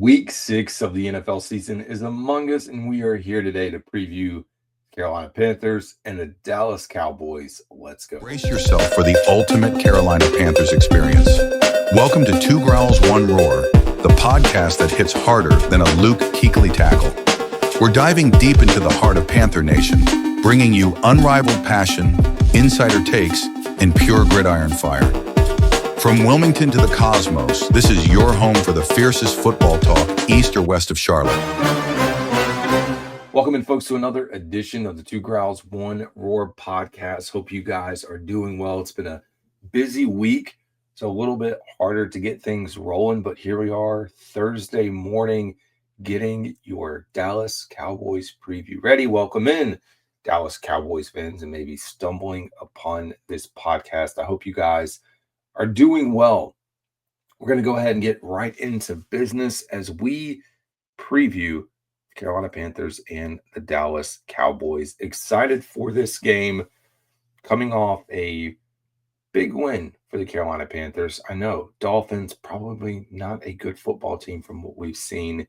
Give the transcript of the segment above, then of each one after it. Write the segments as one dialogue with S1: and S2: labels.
S1: Week 6 of the NFL season is among us, and we are here today to preview Carolina Panthers and the Dallas Cowboys. Let's go.
S2: Brace yourself for the ultimate Carolina Panthers experience. Welcome to Two Growls, One Roar, the podcast that hits harder than a Luke Kuechly tackle. We're diving deep into the heart of Panther Nation, bringing you unrivaled passion, insider takes, and pure gridiron fire. From Wilmington to the cosmos, this is your home for the fiercest football talk east or west of Charlotte.
S1: Welcome in, folks, to another edition of the Two Growls, One Roar podcast. Hope you guys are doing well. It's been a busy week, so a little bit harder to get things rolling, but here we are Thursday morning getting your Dallas Cowboys preview ready. Welcome in, Dallas Cowboys fans, and maybe stumbling upon this podcast. I hope you guys are doing well. We're going to go ahead and get right into business as we preview the Carolina Panthers and the Dallas Cowboys. Excited for this game, coming off a big win for the Carolina Panthers. I know Dolphins probably not a good football team from what we've seen.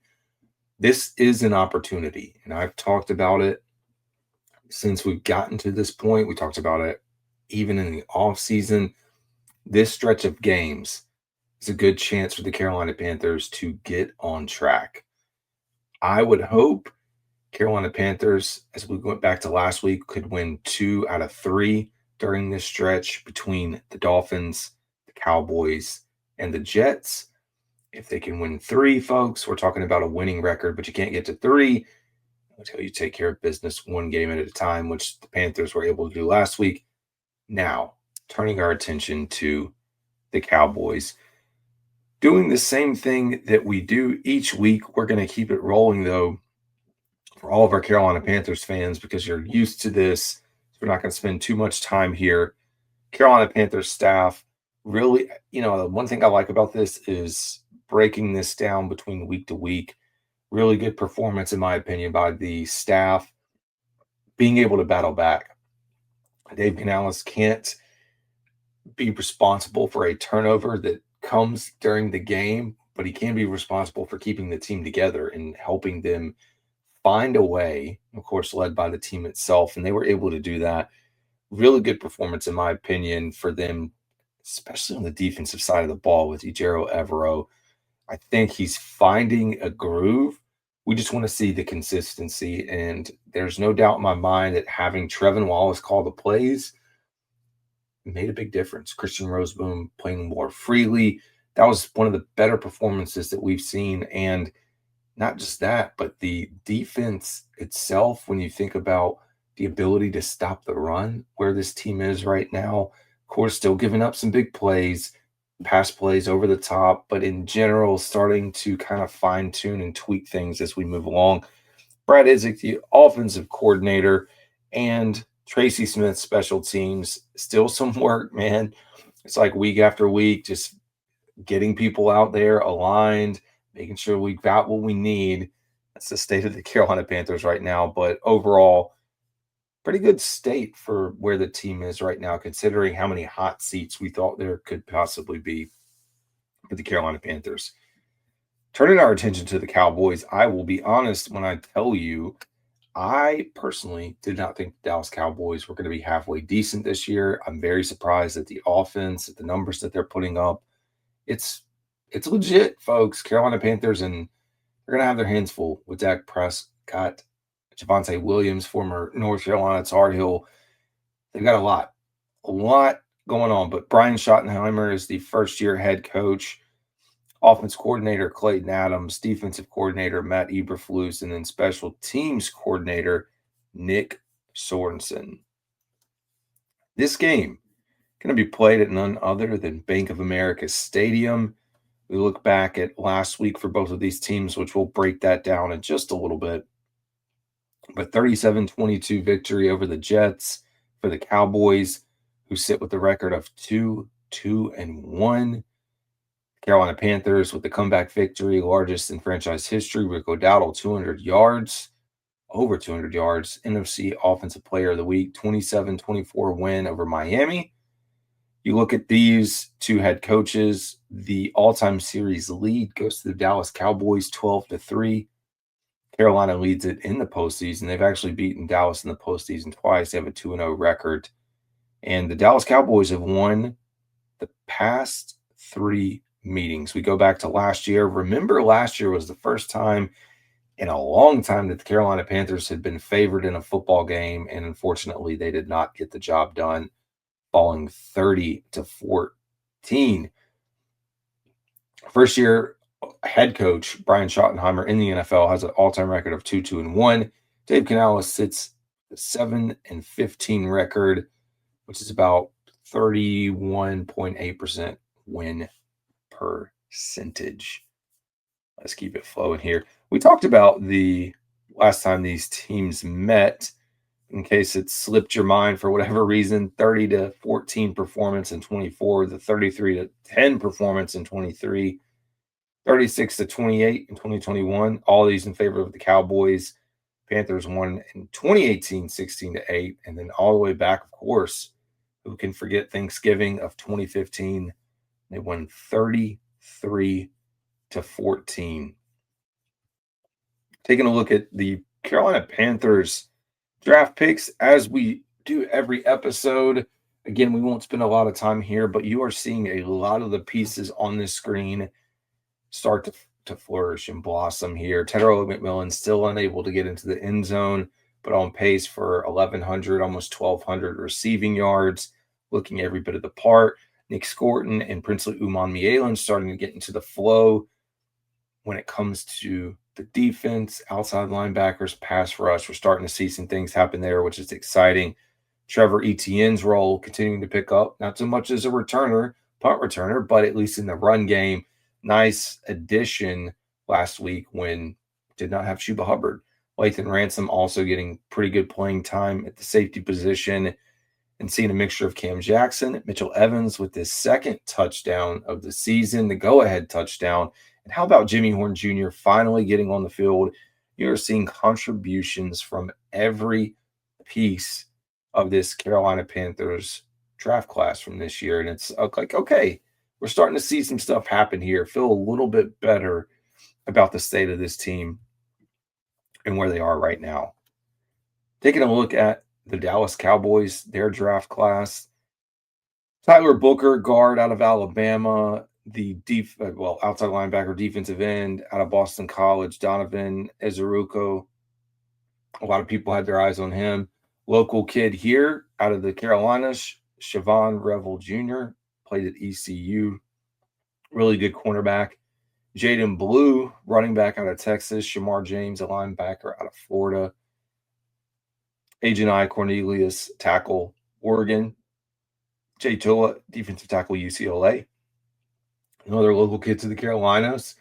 S1: This is an opportunity, and I've talked about it since we've gotten to this point. We talked about it even in the offseason. This stretch of games is a good chance for the Carolina Panthers to get on track. I would hope Carolina Panthers, as we went back to last week, could win 2 out of 3 during this stretch between the Dolphins, the Cowboys, and the Jets. If they can win 3, folks, we're talking about a winning record, but you can't get to 3 until you take care of business one game at a time, which the Panthers were able to do last week. Now, turning our attention to the Cowboys. Doing the same thing that we do each week. We're going to keep it rolling, though, for all of our Carolina Panthers fans, because you're used to this. We're not going to spend too much time here. Carolina Panthers staff, really, the one thing I like about this is breaking this down between week to week. Really good performance, in my opinion, by the staff, being able to battle back. Dave Canales can't be responsible for a turnover that comes during the game, but he can be responsible for keeping the team together and helping them find a way, of course, led by the team itself. And they were able to do that. Really good performance, in my opinion, for them, especially on the defensive side of the ball with Ejiro Evero. I think he's finding a groove. We just want to see the consistency. And there's no doubt in my mind that having Trevin Wallace call the plays made a big difference. Christian Roseboom playing more freely. That was one of the better performances that we've seen. And not just that, but the defense itself, when you think about the ability to stop the run, where this team is right now, of course, still giving up some big plays, pass plays over the top, but in general, starting to kind of fine tune and tweak things as we move along. Brad Idzik, the offensive coordinator, and Tracy Smith, special teams, still some work, man. It's like week after week, just getting people out there aligned, making sure we got what we need. That's the state of the Carolina Panthers right now. But overall, pretty good state for where the team is right now, considering how many hot seats we thought there could possibly be for the Carolina Panthers. Turning our attention to the Cowboys, I will be honest when I tell you, I personally did not think the Dallas Cowboys were going to be halfway decent this year. I'm very surprised at the offense, at the numbers that they're putting up. It's legit, folks. Carolina Panthers, and they're going to have their hands full with Dak Prescott, Javonte Williams, former North Carolina Tar Heel. They've got a lot going on. But Brian Schottenheimer is the first-year head coach. Offense coordinator Clayton Adams, defensive coordinator Matt Eberflus, and then special teams coordinator Nick Sorensen. This game going to be played at none other than Bank of America Stadium. We look back at last week for both of these teams, which we'll break that down in just a little bit. But 37-22 victory over the Jets for the Cowboys, who sit with the record of 2-2-1. Carolina Panthers with the comeback victory, largest in franchise history. Rick O'Dowd, 200 yards, over 200 yards. NFC Offensive Player of the Week, 27-24 win over Miami. You look at these two head coaches, the all-time series lead goes to the Dallas Cowboys 12-3. Carolina leads it in the postseason. They've actually beaten Dallas in the postseason twice. They have a 2-0 record. And the Dallas Cowboys have won the past 3 meetings. We go back to last year. Remember, last year was the first time in a long time that the Carolina Panthers had been favored in a football game, and unfortunately, they did not get the job done, falling 30-14. First year head coach Brian Schottenheimer in the NFL has an all-time record of 2-1. Dave Canales sits 7-15 record, which is about 31.8% win percentage. Let's keep it flowing here. We talked about the last time these teams met, in case it slipped your mind for whatever reason, 30-14 performance in 24, the 33-10 performance in 23, 36-28 in 2021. All these in favor of the Cowboys. Panthers won in 2018, 16-8, and then all the way back, of course, who can forget Thanksgiving of 2015? They won 33-14. Taking a look at the Carolina Panthers draft picks, as we do every episode. Again, we won't spend a lot of time here, but you are seeing a lot of the pieces on this screen start to flourish and blossom here. Tedero McMillan still unable to get into the end zone, but on pace for 1,100, almost 1,200 receiving yards, looking every bit of the part. Nick Scorton and Princely Uman-Mielen starting to get into the flow when it comes to the defense, outside linebackers, pass rush. We're starting to see some things happen there, which is exciting. Trevor Etienne's role continuing to pick up, not so much as a returner, punt returner, but at least in the run game. Nice addition last week when did not have Chuba Hubbard. Lathan Ransom also getting pretty good playing time at the safety position, and seeing a mixture of Cam Jackson, Mitchell Evans with his second touchdown of the season, the go-ahead touchdown. And how about Jimmy Horn Jr. finally getting on the field? You're seeing contributions from every piece of this Carolina Panthers draft class from this year. And it's like, okay, we're starting to see some stuff happen here. Feel a little bit better about the state of this team and where they are right now. Taking a look at the Dallas Cowboys, their draft class. Tyler Booker, guard out of Alabama. The outside linebacker, defensive end out of Boston College, Donovan Ezeruko. A lot of people had their eyes on him. Local kid here out of the Carolinas, Siobhan Revel Jr., played at ECU. Really good cornerback. Jaden Blue, running back out of Texas. Shamar James, a linebacker out of Florida. Agent Cornelius, tackle, Oregon. Jay Tua, defensive tackle, UCLA. Another local kid to the Carolinas,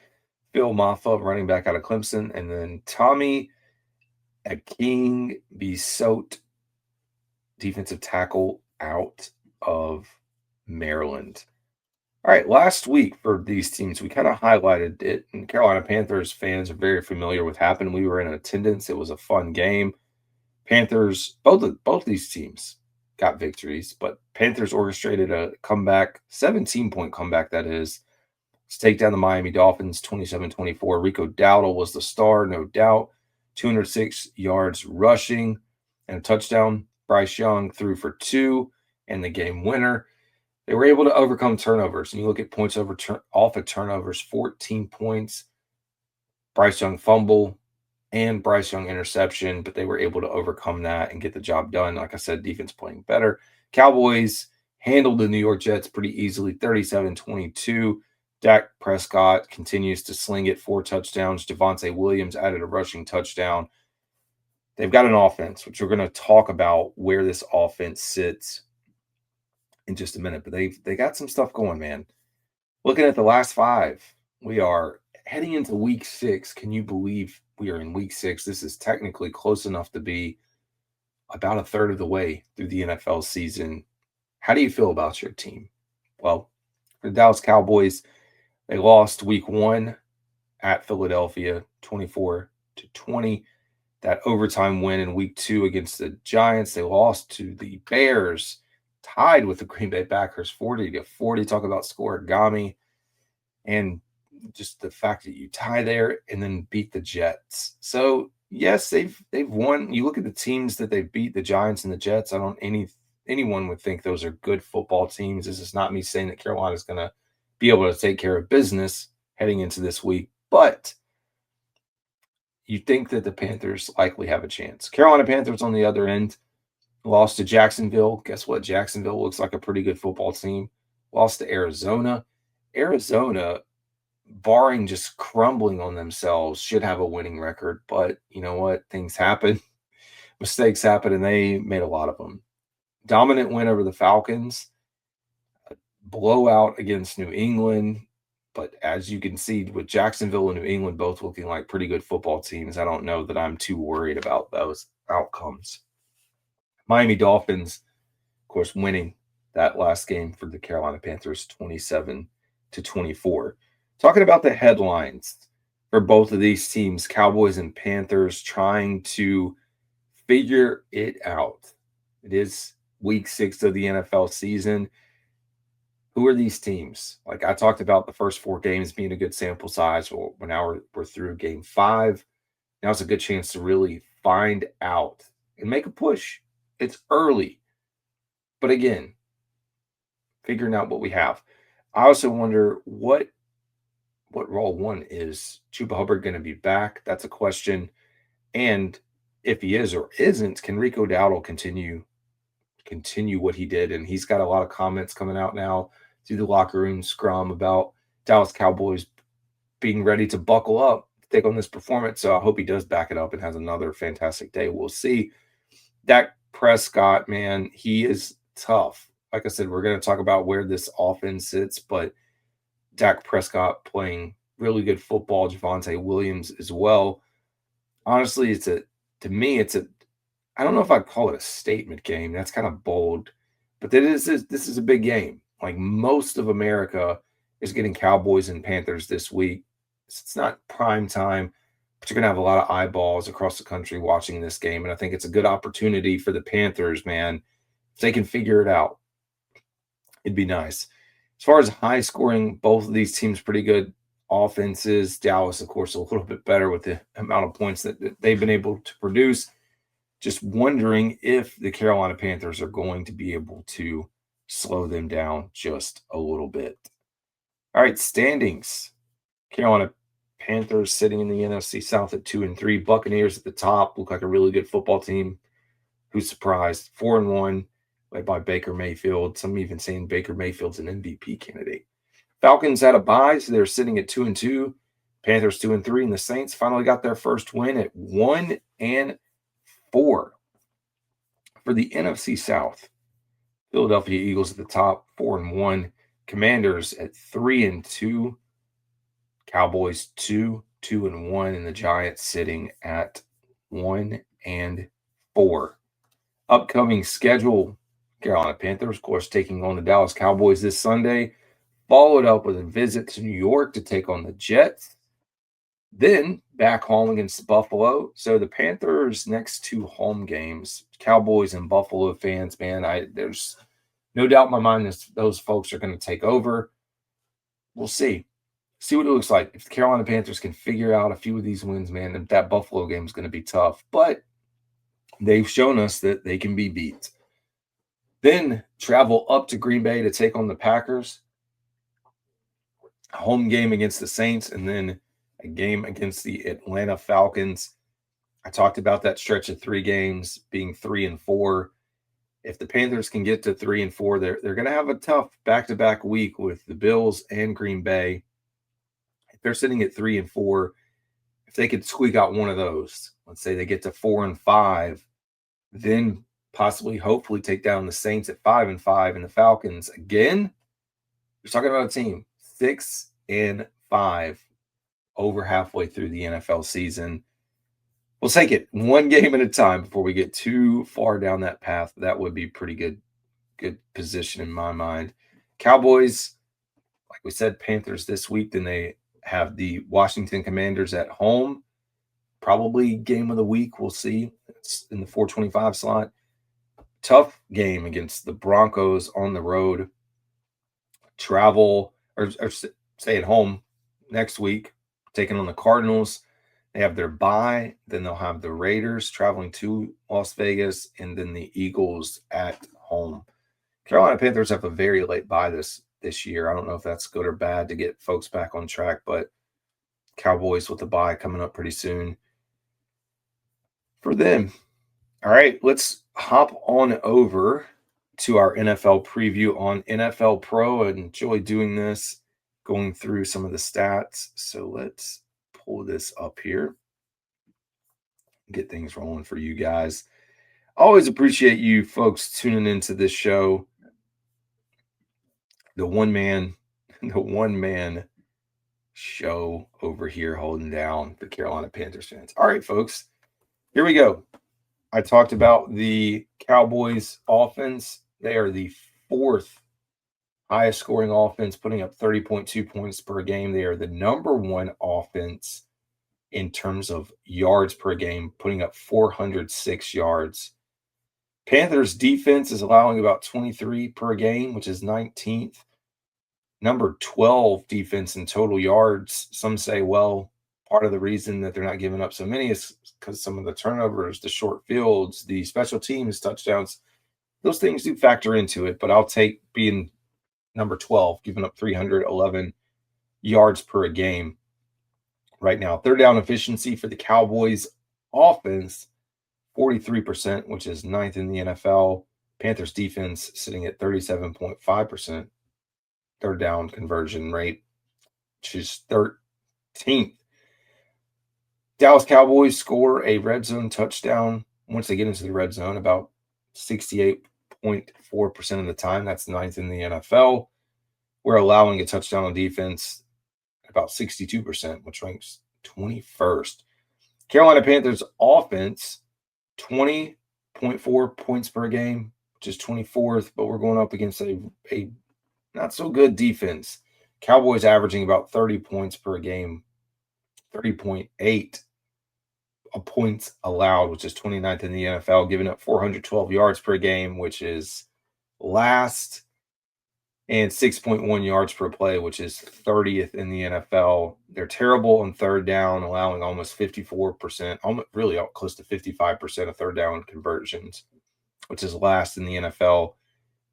S1: Phil Maffa, running back out of Clemson. And then Tommy Aking Bisot, defensive tackle out of Maryland. All right, last week for these teams, we kind of highlighted it, and Carolina Panthers fans are very familiar with what happened. We were in attendance. It was a fun game. Panthers, both these teams got victories, but Panthers orchestrated a comeback, 17-point comeback, that is, to take down the Miami Dolphins 27-24. Rico Dowdle was the star, no doubt. 206 yards rushing and a touchdown. Bryce Young threw for 2 and the game winner. They were able to overcome turnovers. And you look at points off of turnovers, 14 points. Bryce Young fumble and Bryce Young interception, but they were able to overcome that and get the job done. Like I said, defense playing better. Cowboys handled the New York Jets pretty easily, 37-22. Dak Prescott continues to sling it, 4 touchdowns. Javonte Williams added a rushing touchdown. They've got an offense, which we're going to talk about where this offense sits in just a minute. But they got some stuff going, man. Looking at the last 5, we are heading into week 6. Can you believe we are in week 6? This is technically close enough to be about a third of the way through the NFL season. How do you feel about your team? Well, for the Dallas Cowboys, they lost week 1 at Philadelphia, 24-20. That overtime win in week 2 against the Giants. They lost to the Bears tied with the Green Bay Packers 40-40. Talk about scoregami. And just the fact that you tie there and then beat the Jets. So yes, they've won. You look at the teams that they beat, the Giants and the Jets. I don't anyone would think those are good football teams. This is not me saying that Carolina's going to be able to take care of business heading into this week, but you think that the Panthers likely have a chance. Carolina Panthers on the other end lost to Jacksonville. Guess what? Jacksonville looks like a pretty good football team. Lost to Arizona. Arizona, barring just crumbling on themselves, should have a winning record. But you know what? Things happen. Mistakes happen, and they made a lot of them. Dominant win over the Falcons. A blowout against New England. But as you can see, with Jacksonville and New England both looking like pretty good football teams, I don't know that I'm too worried about those outcomes. Miami Dolphins, of course, winning that last game for the Carolina Panthers 27-24. Talking about the headlines for both of these teams, Cowboys and Panthers trying to figure it out. It is week 6 of the NFL season. Who are these teams? Like I talked about the first 4 games being a good sample size. Well, now we're through game 5. Now it's a good chance to really find out and make a push. It's early. But again, figuring out what we have. I also wonder what role one is. Chuba Hubbard going to be back? That's a question. And if he is or isn't, can Rico Dowdle continue what he did? And he's got a lot of comments coming out now through the locker room scrum about Dallas Cowboys being ready to buckle up to take on this performance. So I hope he does back it up and has another fantastic day. We'll see. Dak Prescott, man, he is tough. Like I said, we're going to talk about where this offense sits, but Dak Prescott playing really good football, Javonte Williams as well. Honestly, to me, I don't know if I'd call it a statement game. That's kind of bold, but this is a big game. Like most of America is getting Cowboys and Panthers this week. It's not prime time, but you're going to have a lot of eyeballs across the country watching this game. And I think it's a good opportunity for the Panthers, man. If they can figure it out, it'd be nice. As far as high scoring, both of these teams pretty good offenses. Dallas, of course, a little bit better with the amount of points that they've been able to produce. Just wondering if the Carolina Panthers are going to be able to slow them down just a little bit. All right, standings. Carolina Panthers sitting in the NFC South at 2-3. Buccaneers at the top look like a really good football team. Who's surprised? 4-1, led by Baker Mayfield. Some even saying Baker Mayfield's an MVP candidate. Falcons had a bye, so they're sitting at 2-2. Panthers 2-3, and the Saints finally got their first win at 1-4. For the NFC South, Philadelphia Eagles at the top, 4-1. Commanders at 3-2. Cowboys 2-1, and the Giants sitting at 1-4. Upcoming schedule: Carolina Panthers, of course, taking on the Dallas Cowboys this Sunday, followed up with a visit to New York to take on the Jets. Then back home against Buffalo. So the Panthers' next 2 home games, Cowboys and Buffalo fans, man, there's no doubt in my mind that those folks are going to take over. We'll see. See what it looks like. If the Carolina Panthers can figure out a few of these wins, man, that Buffalo game is going to be tough. But they've shown us that they can be beat. Then travel up to Green Bay to take on the Packers. A home game against the Saints, and then a game against the Atlanta Falcons. I talked about that stretch of 3 games being 3-4. If the Panthers can get to 3-4, they're going to have a tough back-to-back week with the Bills and Green Bay. If they're sitting at 3-4, if they could squeak out one of those, let's say they get to 4-5, then possibly, hopefully, take down the Saints at 5-5 and the Falcons again. You're talking about a team 6-5 over halfway through the NFL season. We'll take it one game at a time before we get too far down that path. That would be pretty good position in my mind. Cowboys, like we said, Panthers this week. Then they have the Washington Commanders at home. Probably game of the week. We'll see. It's in the 4:25 slot. tough game against the Broncos on the road. Travel or stay at home next week, taking on the Cardinals. They have their bye. Then they'll have the Raiders traveling to Las Vegas, and then the Eagles at home. Carolina Panthers have a very late bye this year. I don't know if that's good or bad to get folks back on track, but Cowboys with the bye coming up pretty soon for them. All right, let's hop on over to our NFL preview on NFL Pro. I enjoy doing this, going through some of the stats. So let's pull this up here, get things rolling for you guys. Always appreciate you folks tuning into this show. The one man show over here holding down the Carolina Panthers fans. All right, folks, here we go. I talked about the Cowboys offense. They are the fourth highest scoring offense, putting up 30.2 points per game. They are the number one offense in terms of yards per game, putting up 406 yards. Panthers defense is allowing about 23 per game, which is 19th. Number 12 defense in total yards. Some say, well, part of the reason that they're not giving up so many is because some of the turnovers, the short fields, the special teams touchdowns, those things do factor into it. But I'll take being number 12, giving up 311 yards per game right now. Third down efficiency for the Cowboys offense, 43%, which is ninth in the NFL. Panthers defense sitting at 37.5%. Third down conversion rate, which is 13th. Dallas Cowboys score a red zone touchdown once they get into the red zone about 68.4% of the time. That's ninth in the NFL. We're allowing a touchdown on defense about 62%, which ranks 21st. Carolina Panthers offense, 20.4 points per game, which is 24th, but we're going up against a not so good defense. Cowboys averaging about 30 points per game, 30.8 points allowed, which is 29th in the NFL, giving up 412 yards per game, which is last, and 6.1 yards per play, which is 30th in the NFL. They're terrible on third down, allowing almost 54%, almost really close to 55% of third down conversions, which is last in the NFL.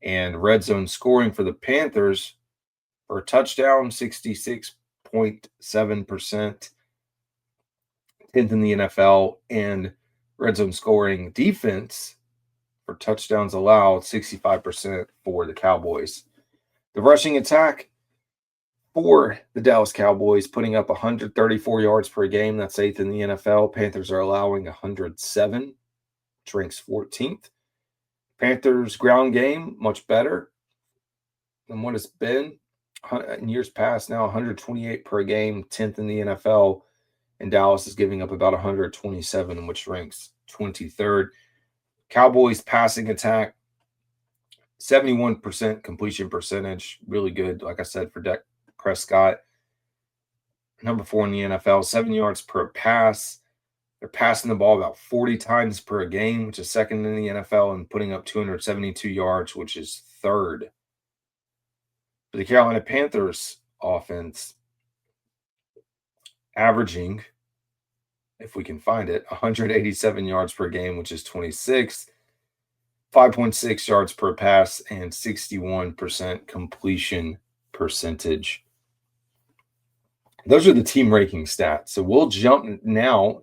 S1: And red zone scoring for the Panthers for a touchdown, 66.7%, 10th in the NFL. And red zone scoring defense for touchdowns allowed, 65% for the Cowboys. The rushing attack for the Dallas Cowboys, putting up 134 yards per game. That's 8th in the NFL. Panthers are allowing 107, which ranks 14th. Panthers ground game, much better than what it's been in years past. Now 128 per game, 10th in the NFL. And Dallas is giving up about 127, which ranks 23rd. Cowboys passing attack, 71% completion percentage. Really good, like I said, for Dak Prescott. Number 4 in the NFL, 7 yards per pass. They're passing the ball about 40 times per game, which is second in the NFL, and putting up 272 yards, which is third. For the Carolina Panthers offense, averaging, if we can find it, 187 yards per game, which is 26th, 5.6 yards per pass, and 61% completion percentage. Those are the team ranking stats. So we'll jump now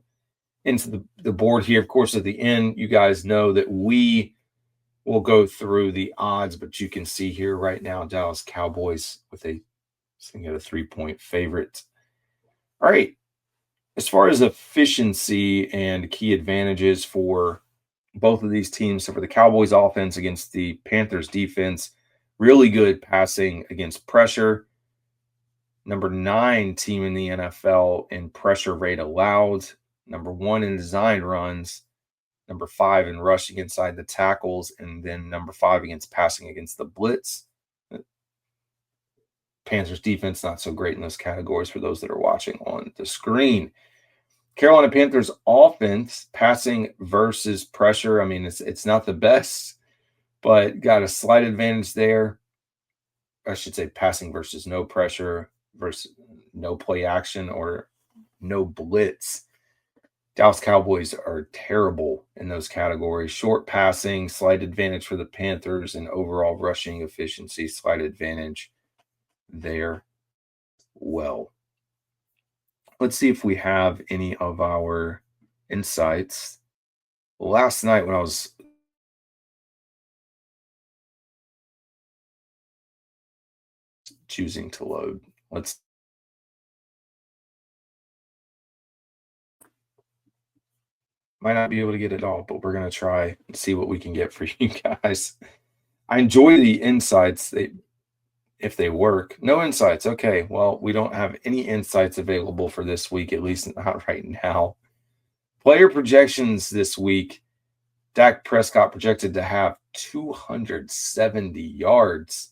S1: into the board here. Of course, at the end, you guys know that we will go through the odds, but you can see here right now, Dallas Cowboys with a 3-point favorite. All right. As far as efficiency and key advantages for both of these teams, so for the Cowboys offense against the Panthers defense, really good passing against pressure. Number 9 team in the NFL in pressure rate allowed. Number 1 in design runs, number 5 in rushing inside the tackles, and then number 5 against passing against the blitz. Panthers defense not so great in those categories for those that are watching on the screen. Carolina Panthers offense, passing versus pressure. I mean, it's not the best but got a slight advantage there. I should say passing versus no pressure versus no play action or no blitz. Dallas Cowboys are terrible in those categories. Short passing, slight advantage for the Panthers, and overall rushing efficiency, slight advantage there. Well, let's see if we have any of our insights. Last night when I was choosing to load, might not be able to get it all, but we're going to try and see what we can get for you guys. I enjoy the insights if they work. No insights. Okay, well, we don't have any insights available for this week, at least not right now. Player projections this week. Dak Prescott projected to have 270 yards.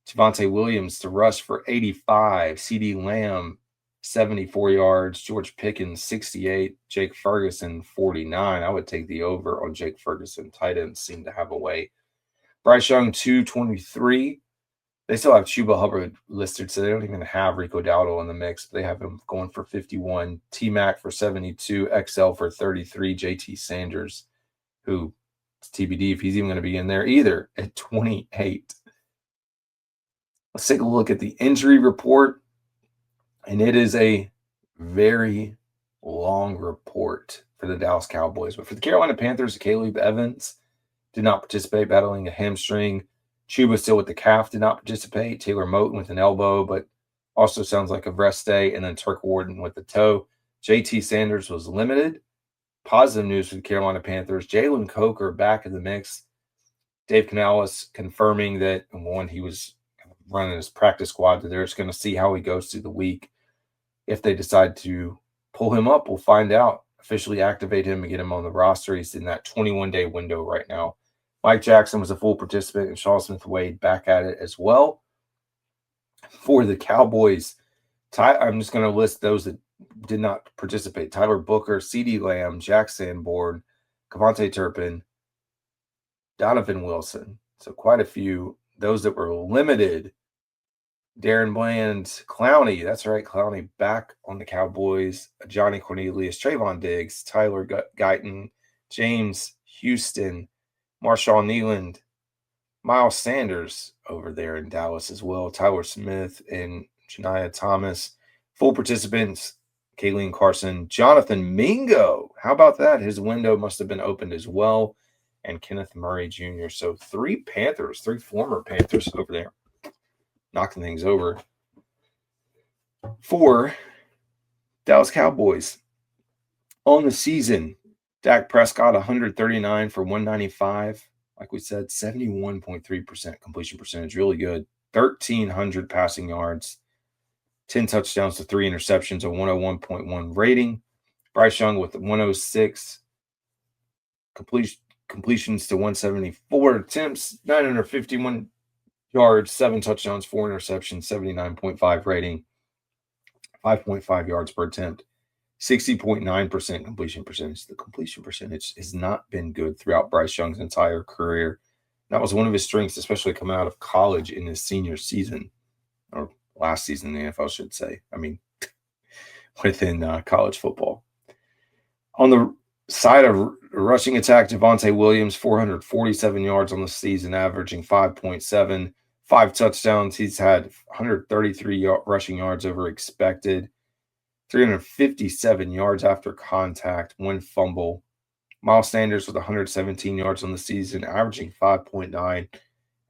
S1: Javonte Williams to rush for 85. CeeDee Lamb, 74 yards. George Pickens, 68. Jake Ferguson, 49. I would take the over on Jake Ferguson. Tight ends seem to have a way. Bryce Young, 223. They still have Chuba Hubbard listed, so they don't even have Rico Dowdle in the mix. They have him going for 51. T-Mac for 72. XL for 33. JT Sanders, who it's TBD if he's even going to be in there either, at 28. Let's take a look at the injury report, and it is a very long report for the Dallas Cowboys. But for the Carolina Panthers, Caleb Evans did not participate, battling a hamstring. Chuba still with the calf, did not participate. Taylor Moton with an elbow, but also sounds like a rest day. And then Turk Warden with the toe. JT Sanders was limited. Positive news for the Carolina Panthers. Jalen Coker back in the mix. Dave Canales confirming that, one, he was running his practice squad. They're just going to see how he goes through the week. If they decide to pull him up, we'll find out. Officially activate him and get him on the roster. He's in that 21-day window right now. Mike Jackson was a full participant, and Shaw Smith-Wade back at it as well. For the Cowboys, I'm just going to list those that did not participate. Tyler Booker, CeeDee Lamb, Jack Sanborn, Kevontae Turpin, Donovan Wilson. So quite a few. Those that were limited, Darren Bland, Clowney. That's right, Clowney back on the Cowboys. Johnny Cornelius, Trayvon Diggs, Tyler Guyton, James Houston, Marshawn Nealand, Miles Sanders over there in Dallas as well. Tyler Smith and Janiah Thomas. Full participants, Kayleen Carson, Jonathan Mingo. How about that? His window must have been opened as well. And Kenneth Murray Jr. So three former Panthers over there, knocking things over. For Dallas Cowboys, on the season, Dak Prescott, 139 for 195. Like we said, 71.3% completion percentage, really good. 1,300 passing yards, 10 touchdowns to 3 interceptions, a 101.1 rating. Bryce Young with 106 completions to 174 attempts, 951 yards, 7 touchdowns, 4 interceptions, 79.5 rating, 5.5 yards per attempt, 60.9% completion percentage. The completion percentage has not been good throughout Bryce Young's entire career. That was one of his strengths, especially coming out of college in his senior season, or last season in the NFL, I should say. I mean, within college football. On the side of rushing attack, Javonte Williams, 447 yards on the season, averaging 5.7, 5 touchdowns. He's had 133 rushing yards over expected, 357 yards after contact, 1 fumble. Miles Sanders with 117 yards on the season, averaging 5.9,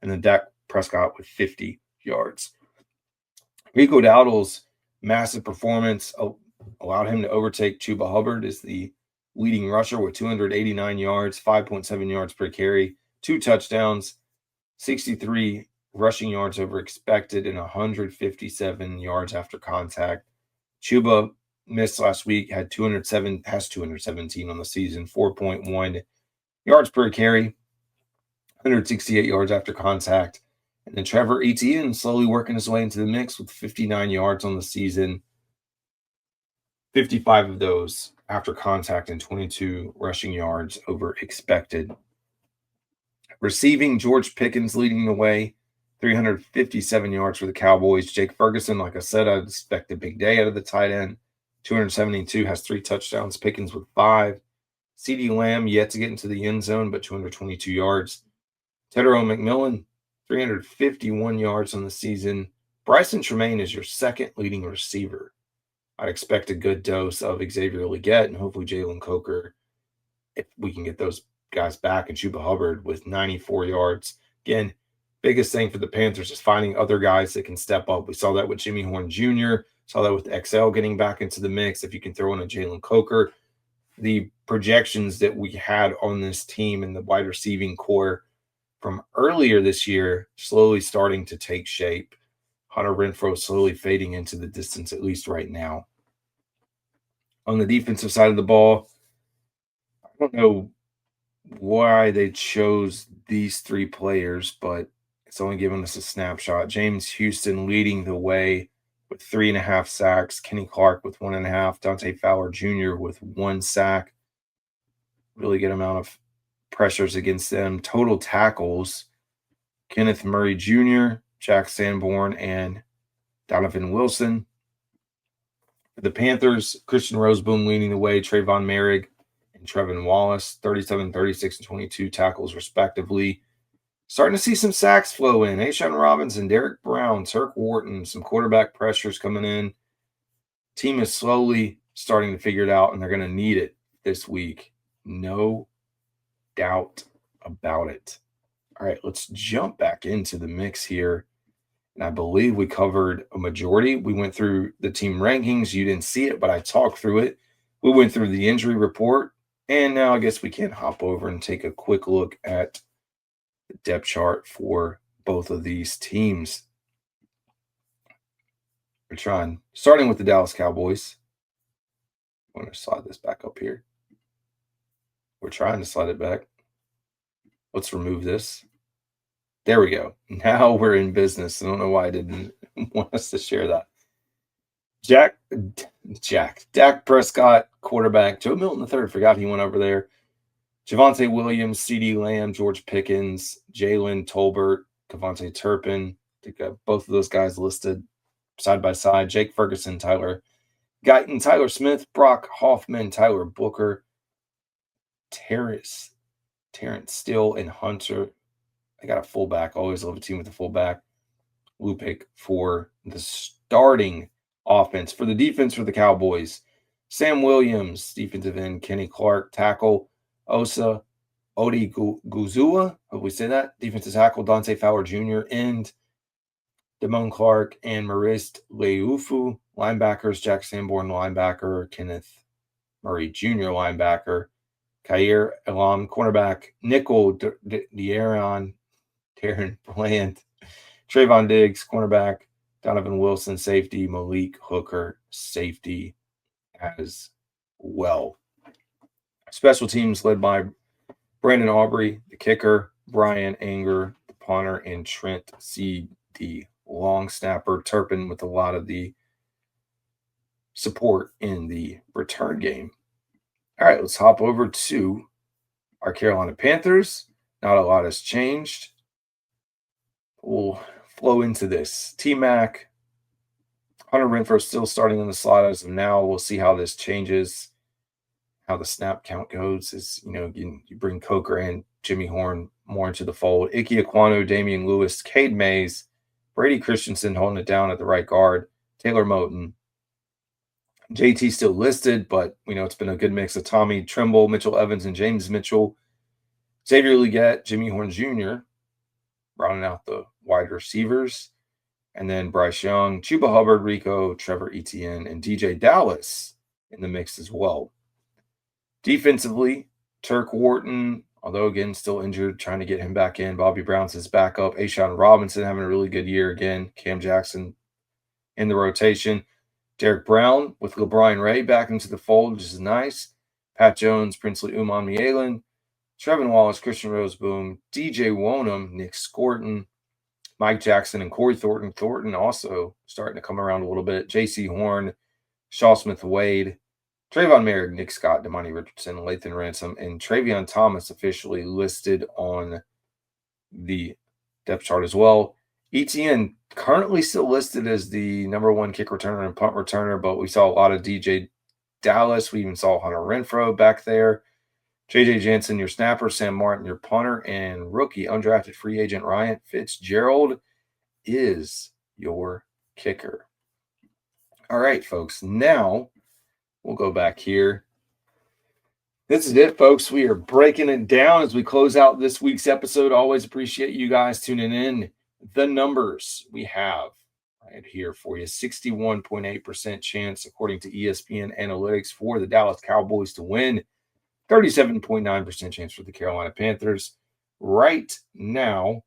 S1: and then Dak Prescott with 50 yards. Rico Dowdle's massive performance allowed him to overtake Chuba Hubbard as the leading rusher with 289 yards, 5.7 yards per carry, 2 touchdowns, 63 rushing yards over expected, and 157 yards after contact. Chuba missed last week, has 217 on the season, 4.1 yards per carry, 168 yards after contact. And then Trevor Etienne slowly working his way into the mix with 59 yards on the season, 55 of those after contact and 22 rushing yards over expected. Receiving, George Pickens leading the way, 357 yards for the Cowboys. Jake Ferguson, like I said, I expect a big day out of the tight end. 272, has 3 touchdowns. Pickens with 5. CeeDee Lamb yet to get into the end zone, but 222 yards. Tedero McMillan, 351 yards on the season. Bryson Tremaine is your second leading receiver. I'd expect a good dose of Xavier Legette and hopefully Jalen Coker, if we can get those guys back, and Chuba Hubbard with 94 yards. Again, biggest thing for the Panthers is finding other guys that can step up. We saw that with Jimmy Horn Jr., saw that with XL getting back into the mix. If you can throw in a Jalen Coker, the projections that we had on this team and the wide receiving core from earlier this year slowly starting to take shape. Hunter Renfrow slowly fading into the distance, at least right now. On the defensive side of the ball, I don't know why they chose these 3 players, but it's only giving us a snapshot. James Houston leading the way with 3.5 sacks. Kenny Clark with 1.5. Dante Fowler Jr. with 1 sack. Really good amount of pressures against them. Total tackles, Kenneth Murray Jr., Jack Sanborn, and Donovan Wilson. For the Panthers, Christian Roseboom leading the way. Trayvon Merrick and Trevin Wallace, 37, 36, and 22 tackles respectively. Starting to see some sacks flow in. A'Shawn Robinson, Derek Brown, Turk Wharton, some quarterback pressures coming in. Team is slowly starting to figure it out, and they're going to need it this week. No doubt about it. All right, let's jump back into the mix here. And I believe we covered a majority. We went through the team rankings. You didn't see it, but I talked through it. We went through the injury report. And now I guess we can hop over and take a quick look at the depth chart for both of these teams. We're starting with the Dallas Cowboys. I'm going to slide this back up here. We're trying to slide it back. Let's remove this. There we go. Now we're in business. I don't know why I didn't want us to share that. Dak Prescott, quarterback. Joe Milton III, forgot he went over there. Javonte Williams, CeeDee Lamb, George Pickens, Jalen Tolbert, Kevontae Turpin. I think both of those guys listed side by side. Jake Ferguson, Tyler Guyton, Tyler Smith, Brock Hoffman, Tyler Booker, Terrence Steele, and Hunter. I got a fullback. Always love a team with a fullback. Lupick for the starting offense. For the defense for the Cowboys, Sam Williams, defensive end, Kenny Clark, tackle, Osa Odiguzua, hope we say that, defensive tackle, Dante Fowler Jr., and Damone Clark and Marist Leufu, linebackers, Jack Sanborn, linebacker, Kenneth Murray Jr., linebacker, Kair Elam, cornerback, nickel, Darren Bland, Trayvon Diggs, cornerback, Donovan Wilson, safety, Malik Hooker, safety as well. Special teams led by Brandon Aubrey, the kicker, Brian Anger, the punter, and Trent C., the long snapper. Turpin with a lot of the support in the return game. All right, let's hop over to our Carolina Panthers. Not a lot has changed. We'll flow into this. T-Mac, Hunter Renfrow still starting on the slot as of now. We'll see how this changes, how the snap count goes. Is you bring Coker and Jimmy Horn more into the fold. Ike Ekwonu, Damian Lewis, Cade Mays, Brady Christensen holding it down at the right guard, Taylor Moton. JT still listed, but it's been a good mix of Tommy Tremble, Mitchell Evans, and James Mitchell. Xavier Legette, Jimmy Horn Jr., rounding out the wide receivers. And then Bryce Young, Chuba Hubbard, Rico, Trevor Etienne, and DJ Dallas in the mix as well. Defensively, Turk Wharton, although again still injured, trying to get him back in. Bobby Brown's his backup. A'Shawn Robinson having a really good year again. Cam Jackson in the rotation. Derek Brown with LeBron Ray back into the fold, which is nice. Pat Jones, Princely Uman Mielen, Trevin Wallace, Christian Roseboom, DJ Wonham, Nick Scorton, Mike Jackson, and Corey Thornton. Thornton also starting to come around a little bit. J.C. Horn, Shaw Smith-Wade, Trayvon Merrick, Nick Scott, Damani Richardson, Lathan Ransom, and Travion Thomas officially listed on the depth chart as well. ETN currently still listed as the number one kick returner and punt returner, but we saw a lot of DJ Dallas. We even saw Hunter Renfrow back there. JJ Jansen, your snapper. Sam Martin, your punter. And rookie undrafted free agent Ryan Fitzgerald is your kicker. All right, folks. Now we'll go back here. This is it, folks. We are breaking it down as we close out this week's episode. Always appreciate you guys tuning in. The numbers we have right here for you. 61.8% chance, according to ESPN Analytics, for the Dallas Cowboys to win. 37.9% chance for the Carolina Panthers. Right now,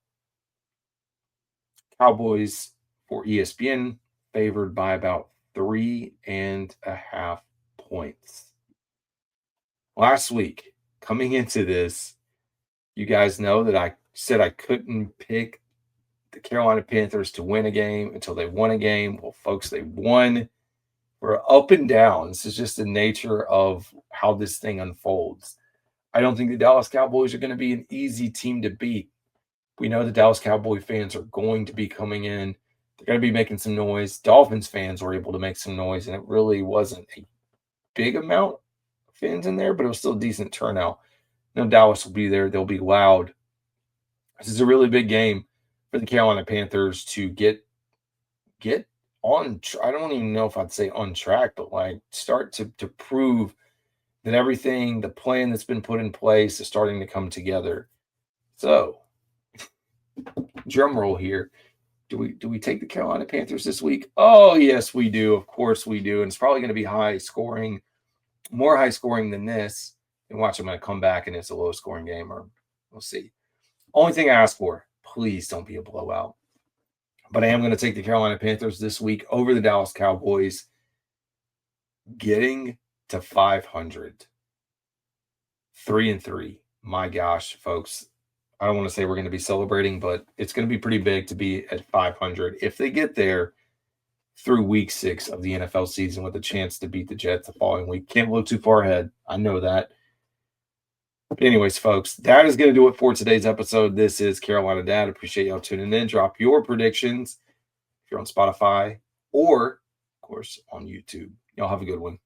S1: Cowboys for ESPN favored by about 3.5 points. Last week, coming into this, you guys know that I said I couldn't pick the Carolina Panthers to win a game until they won a game. Well, folks, they won. We're up and down. This is just the nature of how this thing unfolds. I don't think the Dallas Cowboys are going to be an easy team to beat. We know the Dallas Cowboy fans are going to be coming in. They're going to be making some noise. Dolphins fans were able to make some noise, and it really wasn't a big amount of fans in there, but it was still a decent turnout. No, Dallas will be there. They'll be loud. This is a really big game for the Carolina Panthers to get on. I don't even know if I'd say on track, but like start to prove that everything, the plan that's been put in place is starting to come together. So, drum roll here. Do we take the Carolina Panthers this week? Oh, yes, we do. Of course we do. And it's probably going to be high scoring, more high scoring than this. And watch, I'm going to come back and it's a low scoring game, or we'll see. Only thing I ask for, please don't be a blowout. But I am going to take the Carolina Panthers this week over the Dallas Cowboys, getting to 500. 3-3. My gosh, folks. I don't want to say we're going to be celebrating, but it's going to be pretty big to be at 500. If they get there through week 6 of the NFL season with a chance to beat the Jets the following week. Can't look too far ahead. I know that. But anyways, folks, that is going to do it for today's episode. This is Carolina Dad. Appreciate y'all tuning in. Drop your predictions if you're on Spotify or, of course, on YouTube. Y'all have a good one.